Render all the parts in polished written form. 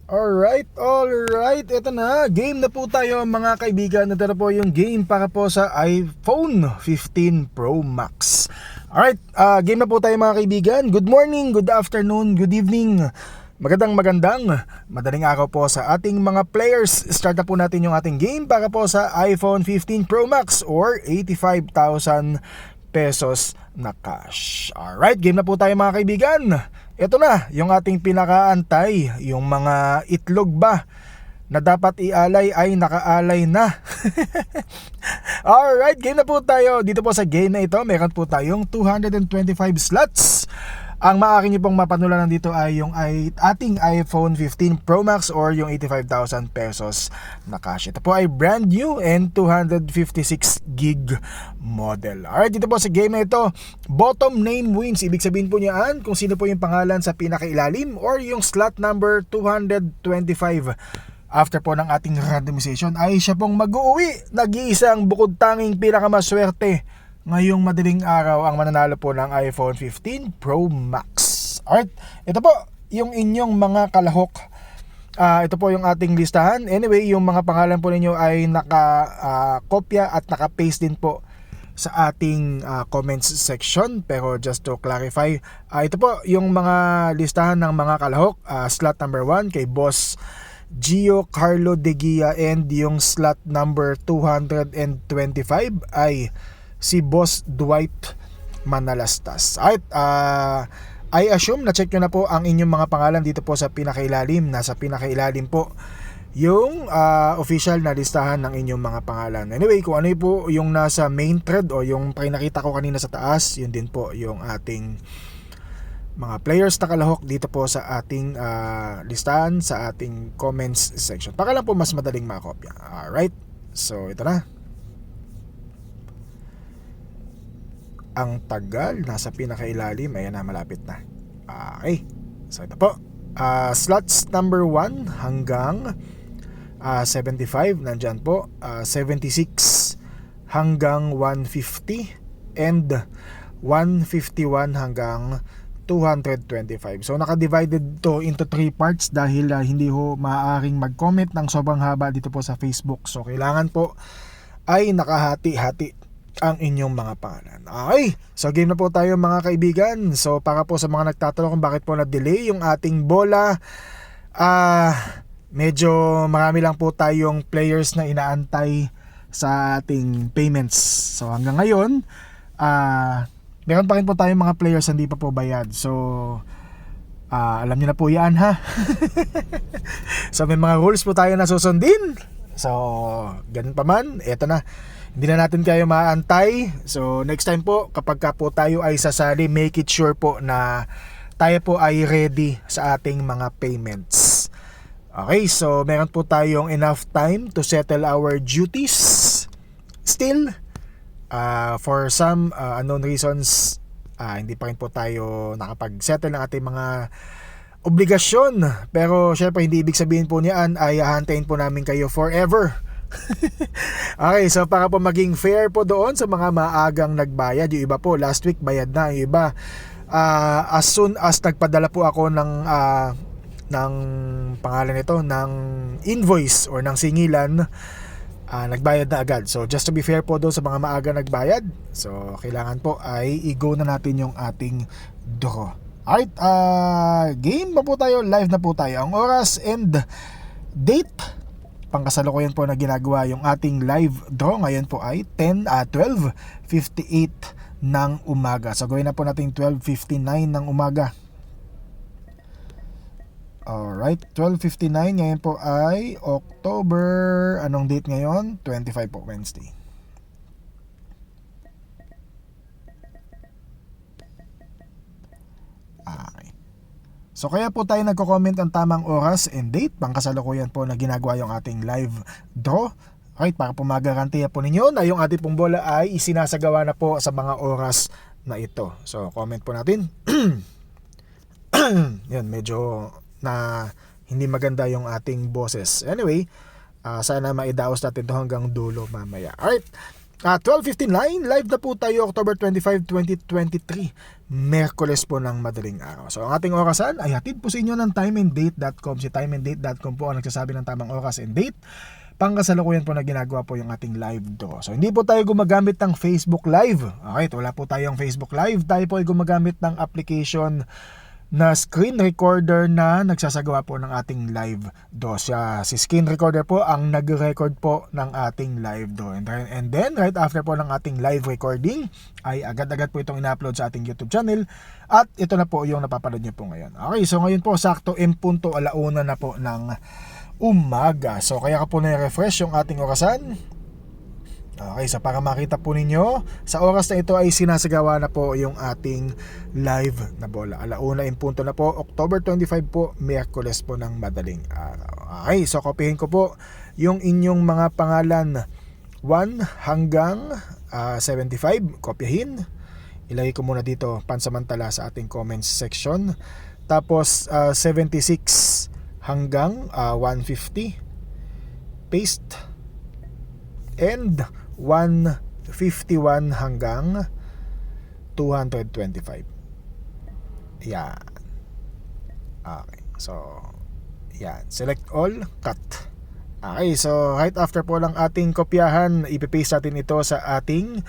Alright. Ito na, game na po tayo mga kaibigan. Ito na po yung game para po sa iPhone 15 Pro Max. Alright, game na po tayo mga kaibigan. Good morning, good afternoon, good evening. Madaling araw po sa ating mga players. Start na po natin yung ating game para po sa iPhone 15 Pro Max or 85,000 pesos na cash. Alright, game na po tayo mga kaibigan. Ito na, yung ating pinakaantay, yung mga itlog ba na dapat ialay ay nakaalay na. Alright, game na po tayo. Dito po sa game na ito, meron po tayong 225 slots. Ang maaari nyo pong mapanulanan dito ay yung ating iPhone 15 Pro Max or yung 85,000 pesos na cash. Ito po ay brand new and 256 gig model. Alright, dito po sa game na ito, bottom name wins. Ibig sabihin po niyan kung sino po yung pangalan sa pinakailalim or yung slot number 225. After po ng ating randomization ay siya pong mag-uuwi. Nag-iisang bukod tanging pinakamaswerte ngayong madaling araw ang mananalo po ng iPhone 15 Pro Max. Alright, ito po yung inyong mga kalahok. Ito po yung ating listahan. Anyway, yung mga pangalan po ninyo ay naka-kopya at naka-paste din po sa ating comments section. Pero just to clarify, ito po yung mga listahan ng mga kalahok. Slot number 1 kay Boss Gio Carlo De Gia, and yung slot number 225 ay si Boss Dwight Manalastas. Alright, I assume na check nyo na po ang inyong mga pangalan dito po sa pinakailalim. Nasa pinakailalim po yung official na listahan ng inyong mga pangalan. Anyway, kung ano po yung nasa main thread o yung nakita ko kanina sa taas, yun din po yung ating mga players na kalahok dito po sa ating listahan sa ating comments section. Para lang po mas madaling makopya. Alright, so ito na. Ang tagal, nasa pinakailalim. Ayan na, malapit na. Okay, so ito po, slots number 1 hanggang 75 nandyan po, 76 hanggang 150 and 151 hanggang 225. So naka-divided to into 3 parts dahil hindi ho maaaring mag-comment ng sobrang haba dito po sa Facebook. So kailangan po ay nakahati-hati ang inyong mga pangalan. Okay, so game na po tayo mga kaibigan. So para po sa mga nagtatanong kung bakit po na-delay yung ating bola, medyo marami lang po tayong players na inaantay sa ating payments. So hanggang ngayon, meron pa rin po tayong mga players na hindi pa po bayad. So alam niyo na po yan, ha. So may mga rules po tayo na susundin. So ganun pa man, eto na, hindi na natin kayo maantay. So next time po, kapag ka po tayo ay sasali, make it sure po na tayo po ay ready sa ating mga payments. Okay, so meron po tayong enough time to settle our duties still. For some unknown reasons, hindi pa rin po tayo nakapag-settle ng ating mga obligasyon. Pero syempre hindi ibig sabihin po niyan ay hahantayin po namin kayo forever. Okay, so para po maging fair po doon sa mga maagang nagbayad, yung iba po last week bayad na, yung iba as soon as nagpadala po ako ng pangalan nito, ng invoice or ng singilan, nagbayad na agad. So just to be fair po doon sa mga maagang nagbayad, so kailangan po ay i-go na natin yung ating draw. Alright, game na po tayo, live na po tayo. Ang oras and date pangkasalukuyan po na ginagawa yung ating live draw ngayon po ay 12:58 ng umaga. So gawin na po natin 12:59 ng umaga. Alright, 12:59 ngayon po ay October, anong date ngayon? 25 po, Wednesday. Okay. So kaya po tayo nagko-comment ang tamang oras and date pangkasalukuyan po na ginagawa yung ating live draw. Right, para po magarantiya po ninyo na yung ating pong bola ay isinasagawa na po sa mga oras na ito. So comment po natin. Yan, medyo na hindi maganda yung ating boses. Anyway, sana maidaos natin to hanggang dulo mamaya. Alright, 12:59, live na po tayo October 25, 2023. Merkules po ng madaling araw. So ang ating orasan ay hatid po sa inyo ng timeanddate.com. Si timeanddate.com po ang nagsasabi ng tamang oras and date. Pangkasalukuyan po na ginagawa po yung ating live draw. So hindi po tayo gumagamit ng Facebook Live. Okay, wala po tayong Facebook Live. Tayo po ay gumagamit ng application na screen recorder na nagsasagawa po ng ating live draw. Si screen recorder po ang nag-record po ng ating live draw. And then, right after po ng ating live recording, ay agad-agad po itong ina-upload sa ating YouTube channel. At ito na po yung napapanood nyo po ngayon. Okay, so ngayon po, sakto punto 1:00 na po ng umaga. So, kaya ka po na-refresh yung ating orasan. Okay, so para makita po ninyo, sa oras na ito ay sinasagawa na po yung ating live na bola. 1:00 punto na po, October 25 po, Miyerkules po ng madaling araw. Okay, so kopihin ko po yung inyong mga pangalan 1 hanggang 75, kopyahin. Ilagay ko muna dito pansamantala sa ating comments section. Tapos 76 hanggang 150, paste. And 151 hanggang 225. Yan. Okay. So, yan. Select all, cut. Okay. So, right after po lang ating kopyahan, ipipaste natin ito sa ating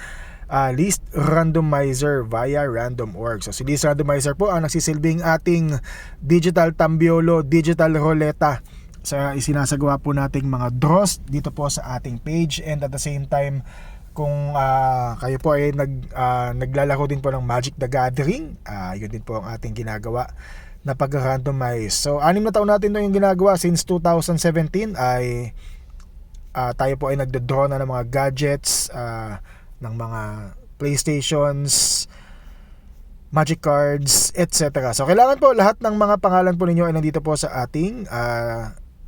list randomizer via random.org. So, si list randomizer po ang nagsisilbing ating digital tambiolo, digital roleta sa isinasagawa po nating mga draws dito po sa ating page. And at the same time, kung kayo po ay naglalaro din po ng Magic the Gathering, yun din po ang ating ginagawa na pag-randomize. So 6 na taon natin ito yung ginagawa. Since 2017 ay tayo po ay nagdo-draw na ng mga gadgets, ng mga PlayStations, Magic cards, etc. So kailangan po lahat ng mga pangalan po ninyo ay nandito po sa ating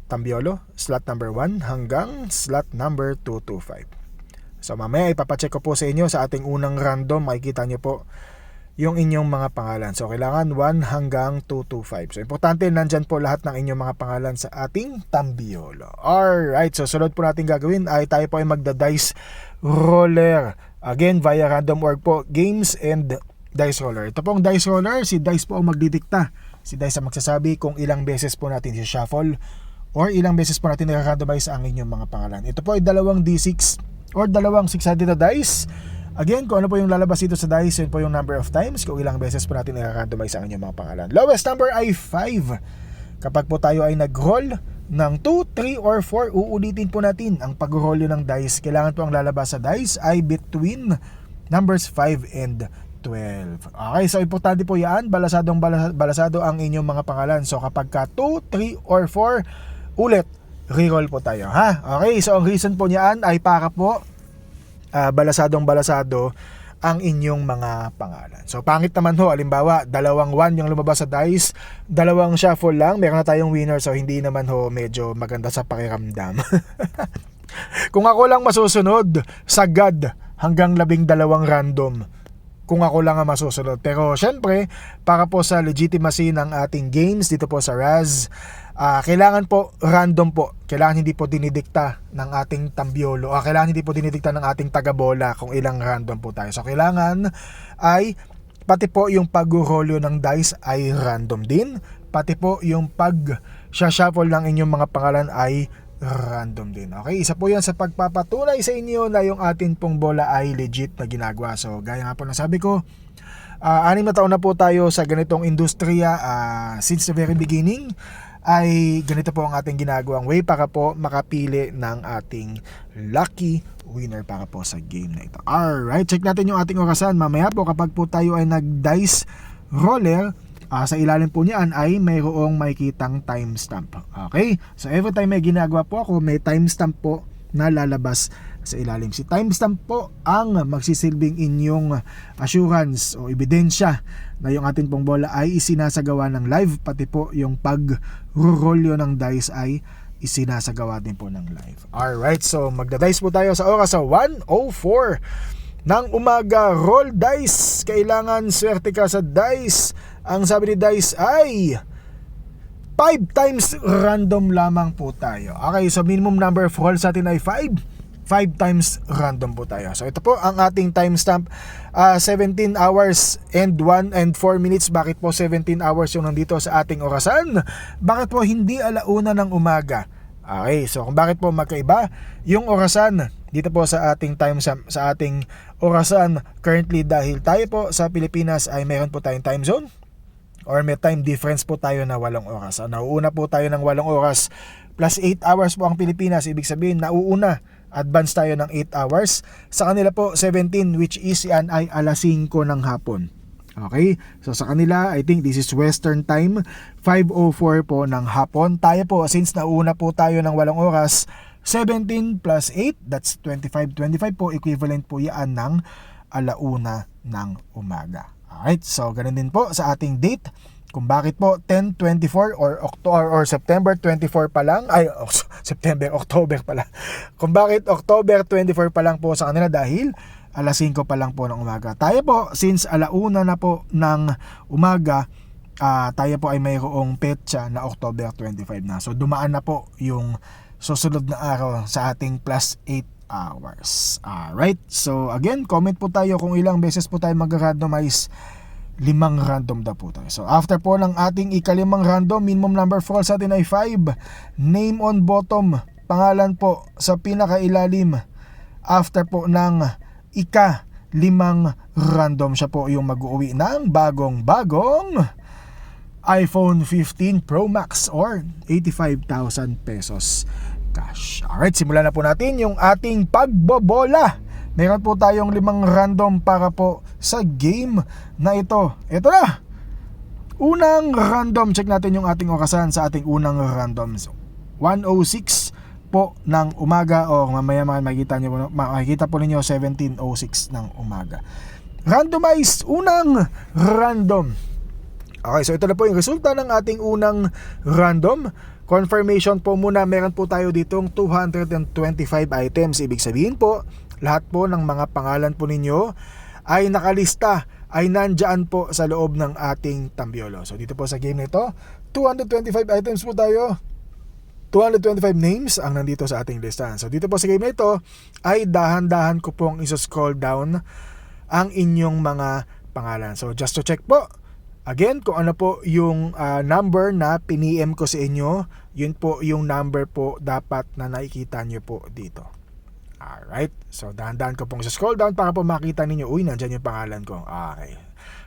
Tambiolo, slot number 1 hanggang slot number 225. So mamaya ipapacheck ko po sa inyo sa ating unang random, makikita nyo po yung inyong mga pangalan. So kailangan 1 hanggang 225. So importante nandyan po lahat ng inyong mga pangalan sa ating Tambiolo. Alright, so sunod po natin gagawin ay tayo po ay magda-dice roller. Again, via random.org po, games and dice roller. Ito pong dice roller, si Dice po ang magdidikta. Si Dice ang magsasabi kung ilang beses po natin si-shuffle or ilang beses po natin nakarandomize ang inyong mga pangalan. Ito po ay 2 D6 or 2 6-sided na dice. Again, kung ano po yung lalabas dito sa dice, yun po yung number of times kung ilang beses po natin nakarandomize ang inyong mga pangalan. Lowest number ay 5. Kapag po tayo ay nag-roll ng 2, 3, or 4, uulitin po natin ang pag-roll ng dice. Kailangan po ang lalabas sa dice ay between numbers 5 and 12. Okay, so importante po yan, balasado ang inyong mga pangalan. So kapag ka 2, 3, or 4, ulit, reroll po tayo, ha? Okay, so ang reason po niyan ay para po balasado ang inyong mga pangalan. So pangit naman ho, halimbawa 2 1 yung lumabas sa dice, 2 shuffle lang, meron na tayong winner. So hindi naman ho medyo maganda sa pakiramdam. Kung ako lang masusunod, sagad hanggang 12 random. Kung ako lang ang masusunod. Pero syempre, para po sa legitimacy ng ating games dito po sa Raz, kailangan po random po. Kailangan hindi po dinidikta ng ating Tambiolo. Kailangan hindi po dinidikta ng ating taga-bola kung ilang random po tayo. So kailangan ay pati po yung pag-rolyo ng dice ay random din. Pati po yung pag-shuffle ng inyong mga pangalan ay random din. Okay, isa po yan sa pagpapatunay sa inyo na yung atin pong bola ay legit na ginagawa. So gaya nga po na sabi ko, 6 na taon na po tayo sa ganitong industriya. Since the very beginning ay ganito po ang ating ginagawang way para po makapili ng ating lucky winner para po sa game na ito. Alright, check natin yung ating orasan. Mamaya po kapag po tayo ay nag-dice roller, sa ilalim po niyan ay mayroong makikitang timestamp. Okay? So every time may ginagawa po ako, may timestamp po na lalabas sa ilalim. Si timestamp po ang magsisilbing inyong assurance o ebidensya na yung ating pong bola ay isinasagawa ng live, pati po yung pag-rolyo ng dice ay isinasagawa din po ng live. Alright, so magda-dice po tayo sa oras sa 1:04 ng umaga. Roll dice. Kailangan swerte ka sa dice. Ang sabi ni Dice ay 5 times random lamang po tayo. Okay, so minimum number of rolls natin ay 5. 5 times random po tayo. So ito po ang ating timestamp, 17 hours and 1 and 4 minutes. Bakit po 17 hours yung nandito sa ating orasan? Bakit po hindi alauna ng umaga? Okay, so kung bakit po magkaiba yung orasan dito po sa ating timestamp, sa ating orasan currently, dahil tayo po sa Pilipinas ay meron po tayong time zone or may time difference po tayo na 8 oras. So, nauuna po tayo ng 8 oras plus 8 hours po ang Pilipinas. Ibig sabihin, nauuna, advance tayo ng 8 hours. Sa kanila po, 17, which is yan ay alas 5 ng hapon. Okay? So, sa kanila, I think this is Western time, 5:04 po ng hapon. Tayo po, since nauuna po tayo ng 8 oras, 17 plus 8, that's 25. 25 po, equivalent po yan ng alauna ng umaga. Alright, so ganun din po sa ating date. Kung bakit po 10-24 or September 24 pa lang, October pala. Kung bakit October 24 pa lang po sa kanila, dahil alas 5 pa lang po ng umaga. Tayo po, since alauna na po ng umaga, tayo po ay mayroong petsa na October 25 na. So dumaan na po yung susunod na araw sa ating plus 8 hours. Alright, so again, comment po tayo kung ilang beses po tayo mag-randomize. 5 random daw po tayo. So after po ng ating ika-5 random, minimum number fall sa atin ay 5. Name on bottom, pangalan po sa pinakailalim. After po ng ika-5 random, siya po yung mag-uwi ng bagong iPhone 15 Pro Max or 85,000 pesos cash. Alright, simulan na po natin yung ating pagbobola. Meron po tayong 5 random para po sa game na ito. Ito na! Unang random, check natin yung ating orasan sa ating unang random. 1:06 po ng umaga, o mamaya makikita po ninyo 17:06 ng umaga. Randomized, unang random. Okay, so ito na po yung resulta ng ating unang random. Confirmation po muna, meron po tayo ditong 225 items. Ibig sabihin po, lahat po ng mga pangalan po ninyo ay nakalista, ay nandyan po sa loob ng ating tambiolo. So dito po sa game na ito, 225 items po tayo. 225 names ang nandito sa ating listahan. So dito po sa game na ito, ay dahan-dahan ko pong iso-scroll down ang inyong mga pangalan. So just to check po, again, kung ano po yung number na piniem ko sa inyo, yun po yung number po dapat na nakikita nyo po dito. Alright, so dahan-dahan ko pong scroll down para po makita ninyo, uy, nandyan yung pangalan ko. Okay,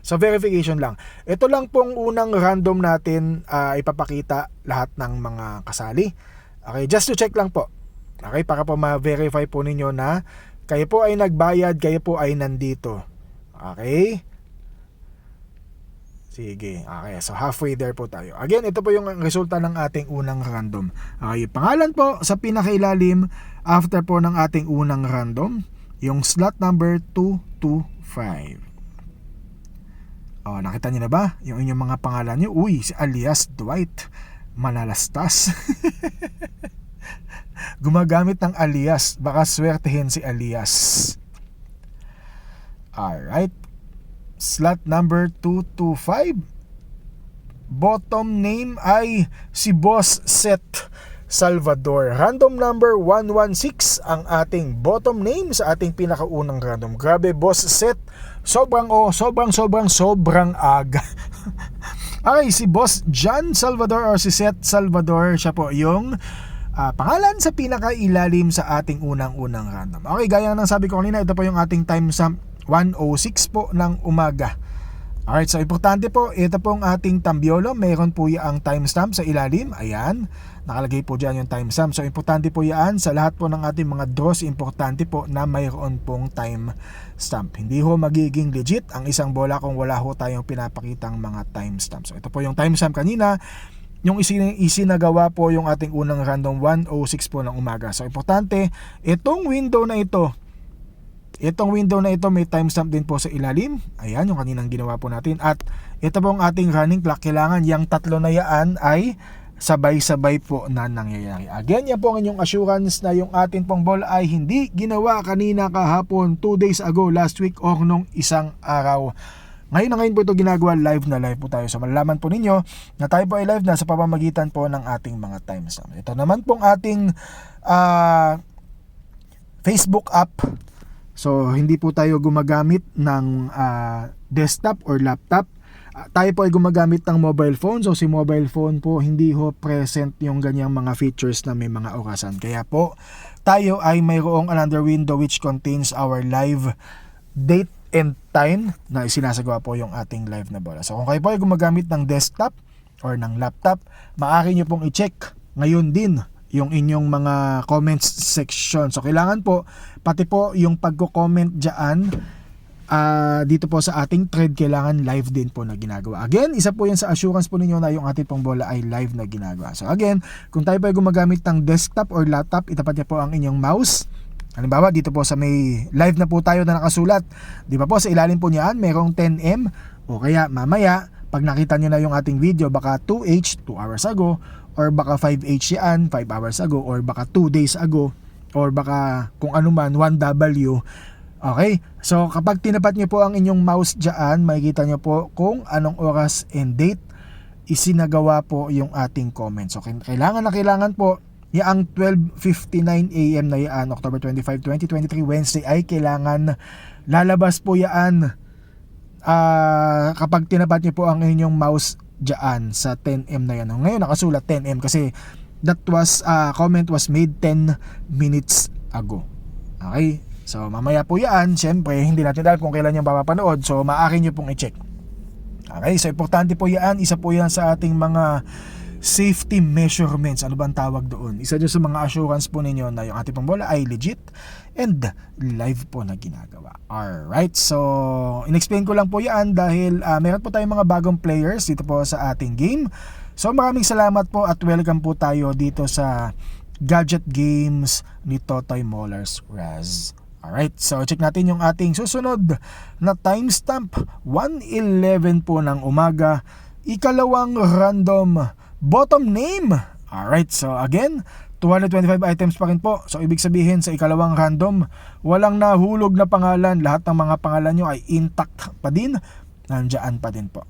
so verification lang. Ito lang pong unang random natin, ipapakita lahat ng mga kasali. Okay, just to check lang po. Okay, para po ma-verify po ninyo na kayo po ay nagbayad, kayo po ay nandito. Okay, sige, okay, so halfway there po tayo. Again, ito po yung resulta ng ating unang random. Okay, pangalan po sa pinakailalim after po ng ating unang random, yung slot number 225. Oh, nakita niyo na ba yung inyong mga pangalan niyo? Uy, si alias Dwight Manalastas. Gumagamit ng alias, baka swertehin si alias. Alright, slot number 225. Bottom name ay si Boss Seth Salvador. Random number 116 ang ating bottom name sa ating pinakaunang random. Grabe, Boss Seth, sobrang aga. Okay, si Boss John Salvador or si Seth Salvador, siya po yung pangalan sa pinakailalim sa ating unang-unang random. Okay, gaya ng sabi ko kanina, ito po yung ating timestamp, 1:06 po ng umaga. Alright, so importante po, ito pong ating tambiolo, mayroon po yung timestamp sa ilalim. Ayan, nakalagay po dyan yung timestamp. So importante po yan sa lahat po ng ating mga draws, importante po na mayroon pong timestamp. Hindi ho magiging legit ang isang bola kung wala ho tayong pinapakitang mga timestamp. So ito po yung timestamp kanina, yung isinagawa po yung ating unang random, 1:06 po ng umaga. So importante, itong window na ito may timestamp din po sa ilalim. Ayan, yung kaninang ginawa po natin. At ito po ang ating running clock. Kailangan yung tatlo na yan ay sabay-sabay po na nangyayari. Again, yan po ang inyong assurance na yung atin pong ball ay hindi ginawa kanina, kahapon, 2 days ago, last week, or nung isang araw. Ngayon po ito ginagawa, live na live po tayo. So malalaman po ninyo na tayo po ay live na sa pamamagitan po ng ating mga timestamp. Ito naman pong ating Facebook app. So hindi po tayo gumagamit ng desktop or laptop. Tayo po ay gumagamit ng mobile phone. So si mobile phone po hindi ho present yung ganyang mga features na may mga orasan. Kaya po tayo ay mayroong another window which contains our live date and time na sinasagawa po yung ating live na bola. So kung kayo po ay gumagamit ng desktop or ng laptop, maaari nyo pong i-check ngayon din yung inyong mga comments section. So kailangan po pati po yung pagko-comment dyan dito po sa ating thread, kailangan live din po na ginagawa. Again, isa po yan sa assurance po ninyo na yung ating pong bola ay live na ginagawa. So again, kung tayo po ay gumagamit ng desktop or laptop, itapat niya po ang inyong mouse. Halimbawa, dito po sa may live na po tayo na nakasulat. Di ba po, sa ilalim po niyan, merong 10M. O kaya, mamaya, pag nakita nyo na yung ating video, baka 2H, 2 hours ago, or baka 5H yan, 5 hours ago, or baka 2 days ago, or baka kung ano man, 1W. Okay, so kapag tinapat nyo po ang inyong mouse dyan, makikita nyo po kung anong oras and date isinagawa po yung ating comment. So kailangan po yaang 12:59 AM na yaan, October 25, 2023, Wednesday, ay kailangan lalabas po yaan kapag tinapat nyo po ang inyong mouse dyan sa 10M na yan. Ngayon nakasulat 10M kasi that was comment was made 10 minutes ago. Okay, so mamaya po yan, syempre hindi natin alam kung kailan yung papapanood, so maaari nyo pong i-check. Okay, so importante po yan, isa po yan sa ating mga safety measurements. Ano ba ang tawag doon? Isa dyan sa mga assurance po ninyo na yung ating pong bola ay legit and live po na ginagawa. Alright, so in-explain ko lang po yan dahil meron po tayong mga bagong players dito po sa ating game. So maraming salamat po at welcome po tayo dito sa Gadget Games ni Totoy Molars Raz. Alright, so check natin yung ating susunod na timestamp. 1:11 po ng umaga, ikalawang random bottom name. Alright, so again, 225 items pa rin po. So ibig sabihin sa ikalawang random, walang nahulog na pangalan. Lahat ng mga pangalan nyo ay intact pa din. Nandiyan pa din po.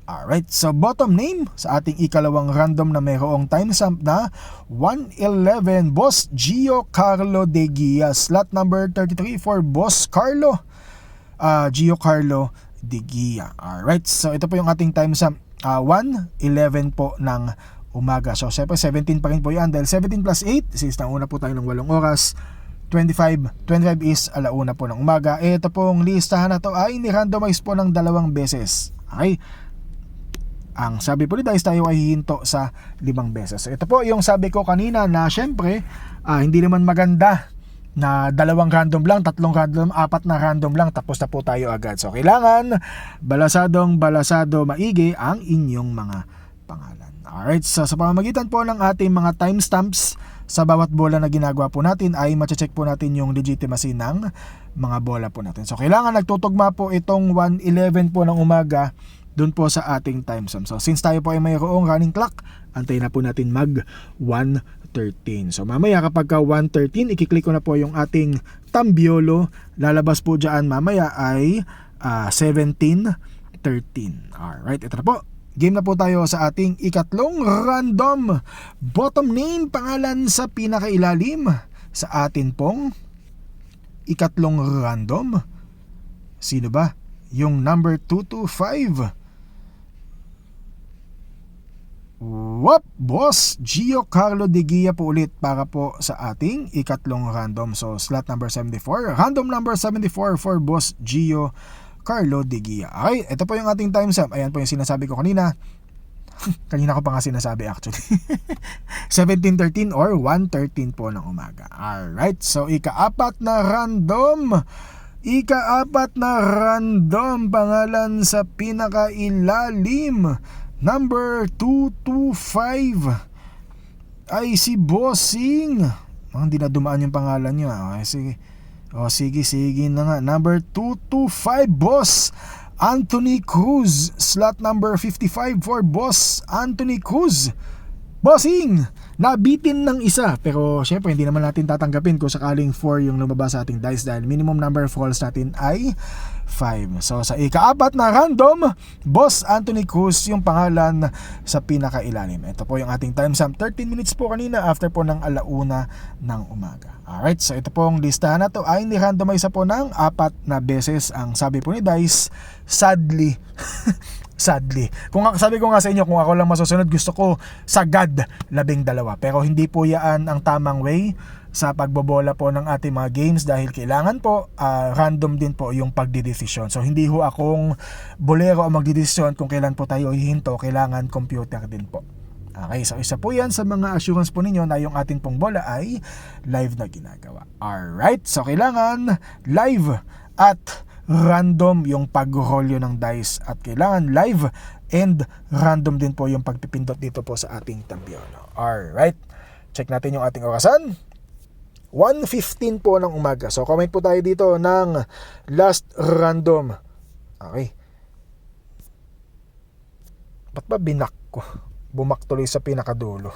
Alright, so bottom name sa ating ikalawang random na mayroong timestamp na 1:11, Boss Gio Carlo de Gia. Slot number 33 for Boss Carlo, Gio Carlo de Gia. Alright, so ito po yung ating timestamp. 1:11 po ng umaga. So syempre 17 pa rin po yan dahil 17 plus 8 since nauna po tayo ng 8 oras. 25 is alauna po ng umaga. Ito pong listahan na to ay ni-randomize po ng 2 beses. Okay, ang sabi po ni Dice, tayo ay hihinto sa 5 beses. So ito po yung sabi ko kanina na syempre hindi naman maganda na 2 random lang, 3 random, 4 na random lang, tapos na po tayo agad. So kailangan balasado maigi ang inyong mga pangalan. Alright, so sa pamamagitan po ng ating mga timestamps sa bawat bola na ginagawa po natin ay mache-check po natin yung legitimacy ng mga bola po natin. So kailangan nagtutugma po itong 1:11 po ng umaga dun po sa ating timestamp. So since tayo po ay mayroong running clock, antayin na po natin mag 1:13. So mamaya kapag ka 1:13, i-click ko na po yung ating tambiolo. Lalabas po dyan mamaya ay 17:13. Alright, ito na po. Game na po tayo sa ating ikatlong random bottom name, pangalan sa pinakailalim sa atin pong ikatlong random. Sino ba? Yung number 225. Wop! Boss Gio Carlo de Gia po ulit para po sa ating ikatlong random. So slot number 74, random number 74 for Boss Gio Carlo de Gia. Okay, ito po yung ating timestamp. Ayan po yung sinasabi ko kanina. Kanina ko pa nga sinasabi actually. 17:13 or 1:13 po ng umaga. Alright, so ika-4 na random. Pangalan sa pinakailalim, number 225 ay si Bossing. Hindi na dumaan yung pangalan nyo. Okay, sige. Sige na nga. Number 225, Boss Anthony Cruz. Slot number 55 for Boss Anthony Cruz. Bossing, nabitin ng isa. Pero syempre hindi naman natin tatanggapin kung sakaling 4 yung lumabas sa ating dice dahil minimum number of falls natin ay 5. So sa ikaapat na random, Boss Anthony Cruz yung pangalan sa pinakailalim. Ito po yung ating time stamp, 13 minutes po kanina after po ng 1:00 ng umaga. Alright, so ito pong listahan na to ay ni-randomize po ng 4 na beses. Ang sabi po ni Dice, sadly sadly. Kung sabi ko nga sa inyo, kung ako lang masusunod, gusto ko sagad 12. Pero hindi po yan ang tamang way sa pagbobola po ng ating mga games dahil kailangan po random din po yung pagdidesisyon. So hindi ho akong bolero ang magdidesisyon kung kailan po tayo hihinto, kailangan computer din po. Okay, so isa po yan sa mga assurance po ninyo na yung ating pong bola ay live na ginagawa. Alright, so kailangan live at random yung pag-rolyo ng dice at kailangan live and random din po yung pagpipindot dito po sa ating tampiolo. Alright, check natin yung ating orasan. 1:15 po ng umaga. So comment po tayo dito ng last random. Okay. Ba't ba binak ko? Bumak tuloy sa pinakadulo.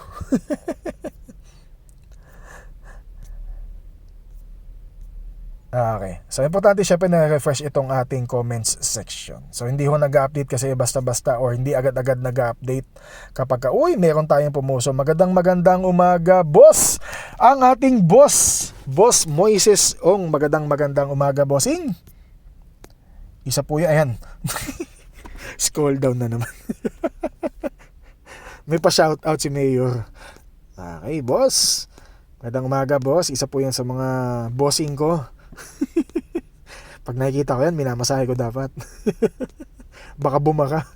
Okay. So, importante syempre na-refresh itong ating comments section. So, hindi ho nag-update kasi basta-basta or hindi agad-agad nag-update kapag uy, meron tayong pumuso. Magandang umaga, boss! Ang ating boss, Boss Moises Ong. Magandang umaga, bossing. Isa po yan. Ayan. Scroll down na naman. May pa-shoutout si Mayor. Okay, boss. Magandang umaga, boss. Isa po yan sa mga bossing ko. Pag nakikita ko yan, minamasahe ko dapat. Baka bumaka.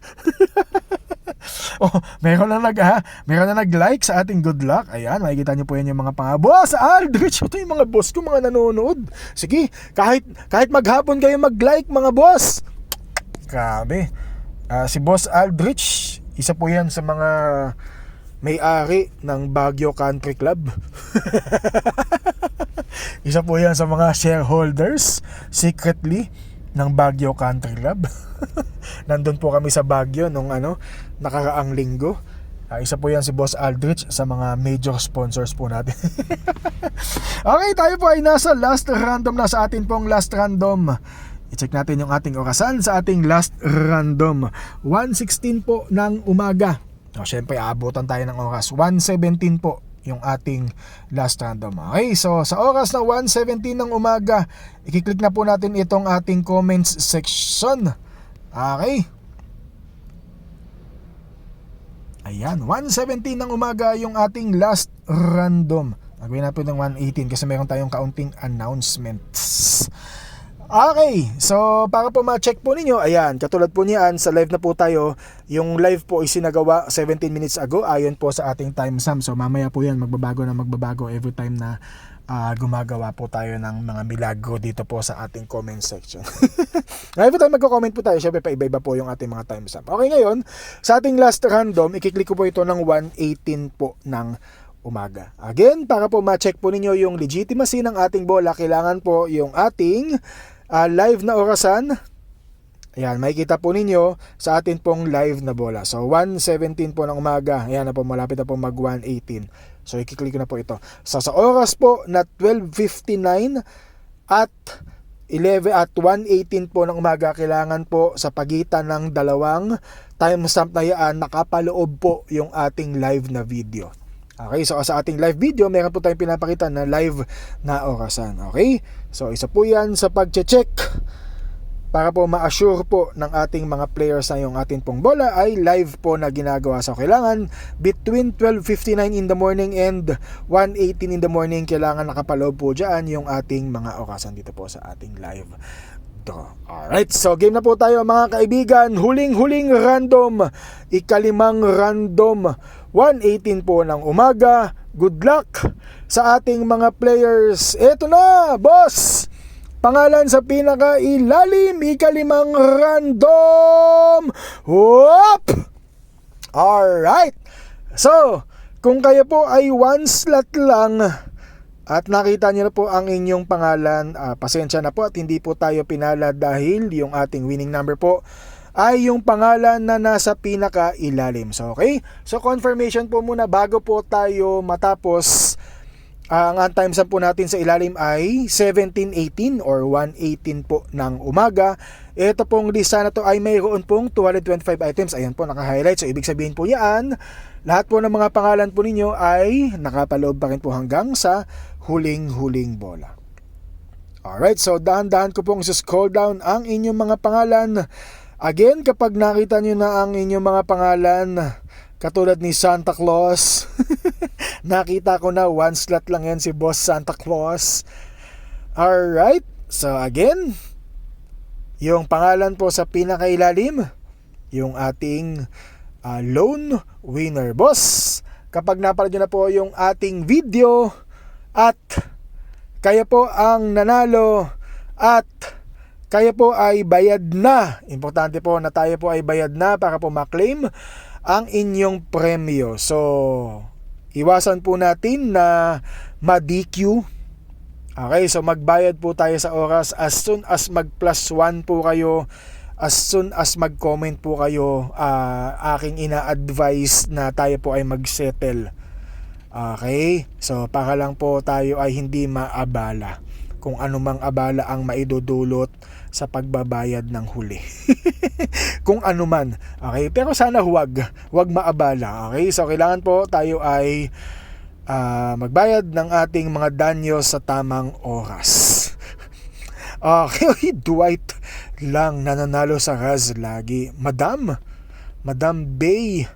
Oh, meron na nag-like sa ating good luck. Ayan, makikita niyo po yan yung mga Boss Aldrich, ito yung mga boss ko, mga nanonood. Sige, kahit maghapon kayo mag-like, mga boss. Grabe. Si Boss Aldrich, isa po yan sa mga may-ari ng Baguio Country Club. Isa po yan sa mga shareholders secretly ng Baguio Country Club. Nandun po kami sa Baguio nung nakaraang linggo. Isa po yan si Boss Aldrich sa mga major sponsors po natin. Okay, tayo po ay nasa last random na. Sa atin pong last random, i-check natin yung ating orasan sa ating last random. 1:16 po ng umaga. Siyempre, aabutan tayo ng oras. 1:17 po yung ating last random. Okay, so sa oras na 1:17 ng umaga, i-click na po natin itong ating comments section. Okay. Ayan, 1:17 ng umaga yung ating last random. Nagawin na po ng 1:18 kasi meron tayong kaunting announcements. Okay, so para po ma-check po ninyo, ayan, katulad po niyan, sa live na po tayo. Yung live po isinagawa 17 minutes ago ayon po sa ating time stamp. So mamaya po yan, magbabago every time na gumagawa po tayo ng mga milagro dito po sa ating comment section. Every time magko-comment po tayo, syempre pa-iba-iba po yung ating mga time stamp. Okay, ngayon, sa ating last random, i-click ko po ito ng 1:18 po ng umaga. Again, para po ma-check po ninyo yung legitimacy ng ating bola, kailangan po yung ating live na orasan. Ayan, makikita po ninyo sa atin pong live na bola. So, 1:17 po ng umaga. Ayan na po, malapit na po mag 1:18. So, i-click ko na po ito. So, sa oras po na 12:59 at 1:18 po ng umaga, kailangan po sa pagitan ng dalawang timestamp na yan, nakapaloob po yung ating live na video. Okay, so sa ating live video, meron po tayong pinapakita na live na orasan. Okay? So, isa po yan sa pag-check para po ma-assure po ng ating mga players na yung ating pong bola ay live po na ginagawa. So, kailangan between 12:59 in the morning and 1:18 in the morning, kailangan nakapaloob po dyan yung ating mga orasan dito po sa ating live draw. Alright, so game na po tayo mga kaibigan. Huling random, ikalimang random, 1:18 po ng umaga. Good luck sa ating mga players. Eto na, boss! Pangalan sa pinakailalim, ikalimang random! Whoop! Alright! So, kung kayo po ay one slot lang at nakita nyo na po ang inyong pangalan, pasensya na po at hindi po tayo pinala dahil yung ating winning number po ay yung pangalan na nasa pinaka-ilalim. So, okay? So, confirmation po muna bago po tayo matapos. Ang time stamp po natin sa ilalim ay 17:18 or 1:18 po ng umaga. Ito pong lista na to ay mayroon pong 225 items. Ayan po, naka-highlight. So, ibig sabihin po yan, lahat po ng mga pangalan po ninyo ay nakapaloob pa rin po hanggang sa huling-huling bola. Alright, so dahan-dahan ko pong scroll down ang inyong mga pangalan. Again, kapag nakita nyo na ang inyong mga pangalan, katulad ni Santa Claus, nakita ko na 1 slot lang yan si Boss Santa Claus. Alright, so again, yung pangalan po sa pinakailalim, yung ating lone winner. Boss, kapag napanood nyo na po yung ating video at kaya po ang nanalo at kaya po ay bayad na. Importante po na tayo po ay bayad na para po maklaim ang inyong premyo. So, iwasan po natin na ma-DQ. Okay, so magbayad po tayo sa oras as soon as mag+1 po kayo, as soon as mag-comment po kayo, aking ina-advise na tayo po ay mag-settle. Okay, so para lang po tayo ay hindi maabala kung anumang abala ang maidudulot sa pagbabayad ng huli. Kung ano man. Okay, pero sana huwag maabala. Okay, so kailangan po tayo ay magbayad ng ating mga danyo sa tamang oras. Okay, Dwight lang nananalo sa Raz lagi. Madam Bay,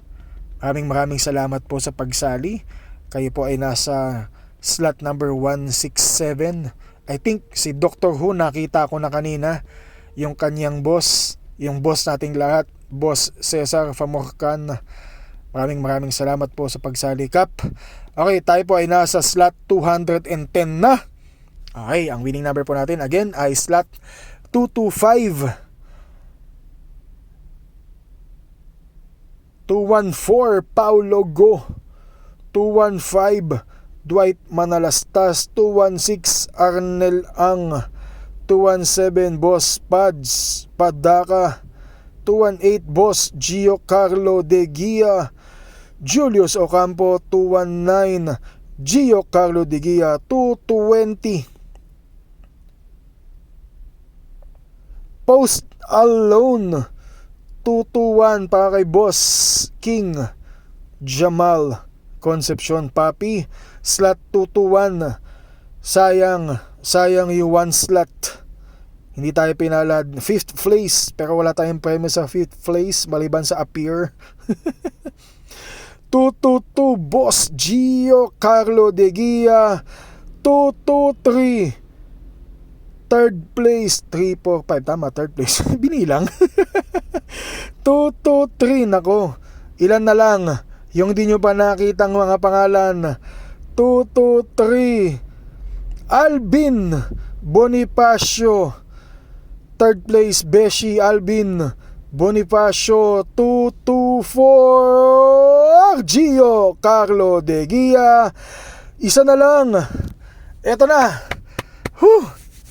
maraming salamat po sa pagsali. Kayo po ay nasa slot number 167. I think si Dr. Who nakita ko na kanina, yung kanyang boss, yung boss nating lahat, Boss Cesar Famorcan. Maraming salamat po sa pagsali, Kap. Okay, tayo po ay nasa slot 210 na. Okay, ang winning number po natin again ay slot 225. 214 Paulo Go. 215 Dwight Manalastas. 216 Arnel Ang. 217 Boss Pads Padaka. 218 Boss Gio Carlo De Gia. Julius Ocampo. 219 Gio Carlo De Gia. 220 Post Alone. 221 para kay Boss King Jamal Concepcion Papi. Slot 221. Sayang yung 1 slot. Hindi tayo pinalad. 5th place, pero wala tayong premyo sa 5th place maliban sa appear. 222 Boss Gio Carlo De Gia. 223 third place. 3, 4, 5. Tama, third place. Binilang. 223. Nako, ilan na lang yung di nyo pa nakitang mga pangalan. 223 Alvin Bonifacio. Third place, Beshi Alvin Bonifacio. 224 Gio Carlo De Gia. Isa na lang. Eto na.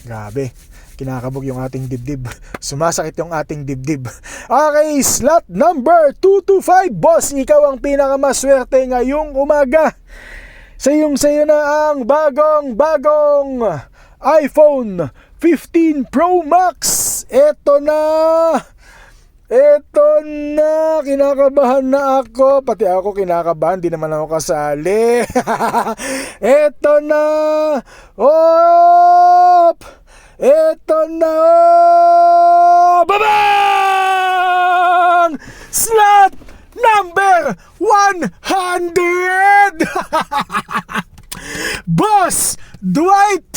Grabe, kinakabog yung ating dibdib. Sumasakit yung ating dibdib. Okay, slot number 225. Boss, ikaw ang pinakamaswerte ngayong umaga. Sayo na ang bagong iPhone 15 Pro Max. Eto na, kinakabahan na ako. Pati ako kinakabahan, di naman ako kasali. Eto na. Eto na. Babang! Slot number 100. Boss Dwight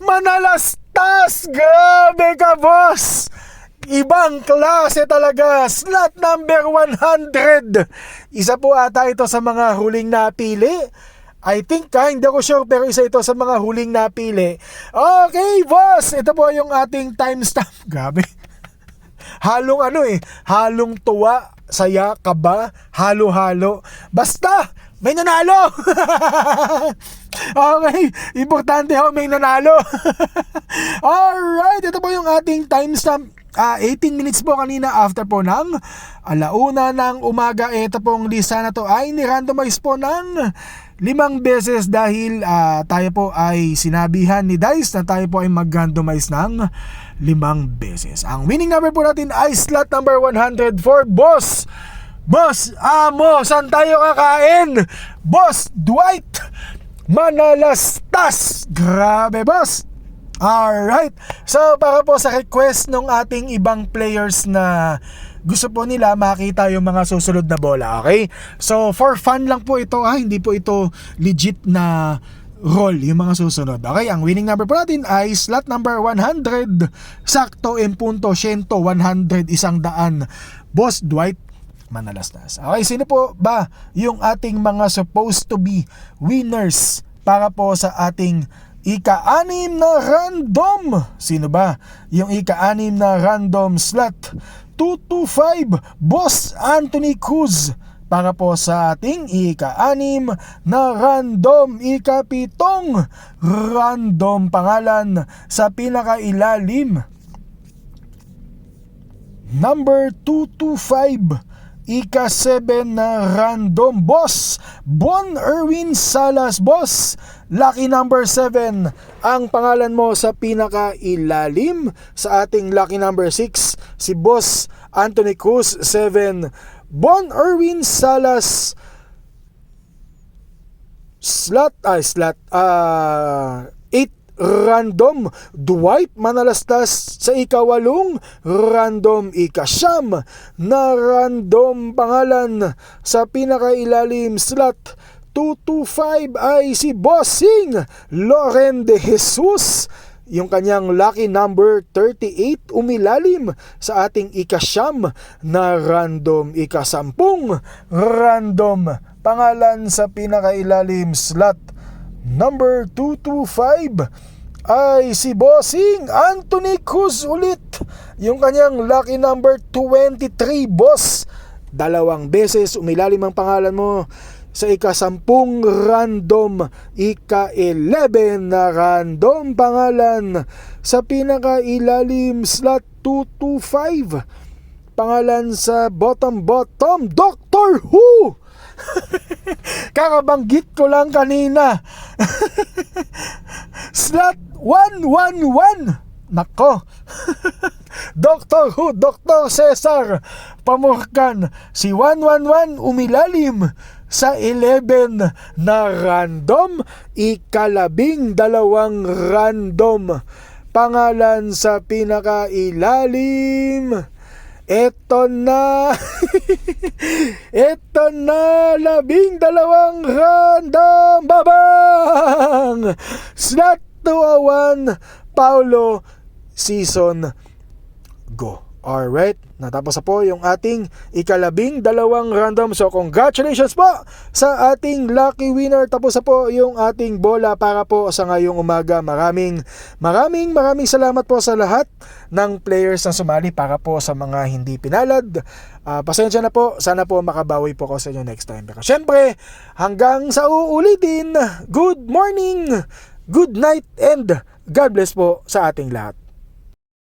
Manalastas. Grabe ka, boss. Ibang klase talaga. Slot number 100. Isa po ata ito sa mga huling napili. I think, hindi ako sure, pero isa ito sa mga huling napili. Okay, boss. Ito po yung ating timestamp. Grabe. Halong tuwa, saya, kaba, halo-halo. Basta, may nanalo. Okay, importante may nanalo. Alright, ito po yung ating timestamp. 18 minutes po kanina after po ng 1:00 ng umaga. Ito pong lista na to ay ni-randomize po ng 5 beses dahil tayo po ay sinabihan ni Dice na tayo po ay mag-randomize ng 5 beses. Ang winning number po natin ay slot number 104, Boss Amo, saan tayo kakain? Boss Dwight Manalastas. Grabe, boss. Alright, so para po sa request ng ating ibang players na gusto po nila makita yung mga susunod na bola, okay? So for fun lang po ito, hindi po ito legit na roll yung mga susunod. Okay, ang winning number po natin ay slot number 100, sakto en punto 100, 100. Boss Dwight Manalastas. Okay, sino po ba yung ating mga supposed to be winners para po sa ating ika-6 na random? Sino ba yung ika-6 na random slot? 225, Boss Anthony Cruz para po sa ating ika-6 na random. Ika-7 random pangalan sa pinakailalim, number 225. Ika-7 na random, Boss Bon Erwin Salas. Boss, lucky number 7 ang pangalan mo sa pinakailalim. Sa ating lucky number 6, si Boss Anthony Cruz 7. Bon Erwin Salas, slot 8 random. Dwight Manalastas sa ika-8 random. Ika-9 na random pangalan sa pinakailalim, slot 225 ay si Bossing Loren de Jesus. Yung kanyang lucky number 38 umilalim sa ating ika-9 na random. Ika-10 random pangalan sa pinakailalim, slot number 225 ay si Bossing Anthony Cruz ulit. Yung kanyang lucky number 23, Boss. 2 beses umilalim ang pangalan mo sa ika-10 random. Ika-11 na random pangalan sa pinakailalim, slot 225. Pangalan sa bottom, Doctor Who. Kakabanggit ko lang kanina. Slot 111. Nako. Doctor Who, Dr. Cesar Pamurkan. Si 111 umilalim sa 11 na random. Ika-12 random pangalan sa pinakailalim. Eto na. Eto na, 12 random. Babang! Slot 201, Paulo Season. Go. Alright, natapos na po yung ating ika-12 random. So congratulations po sa ating lucky winner. Tapos na po yung ating bola para po sa ngayong umaga. Maraming salamat po sa lahat ng players na sumali. Para po sa mga hindi pinalad, pasensya na po. Sana po makabawi po ko sa inyo next time. Pero syempre, hanggang sa uulitin, good morning, good night, and God bless po sa ating lahat.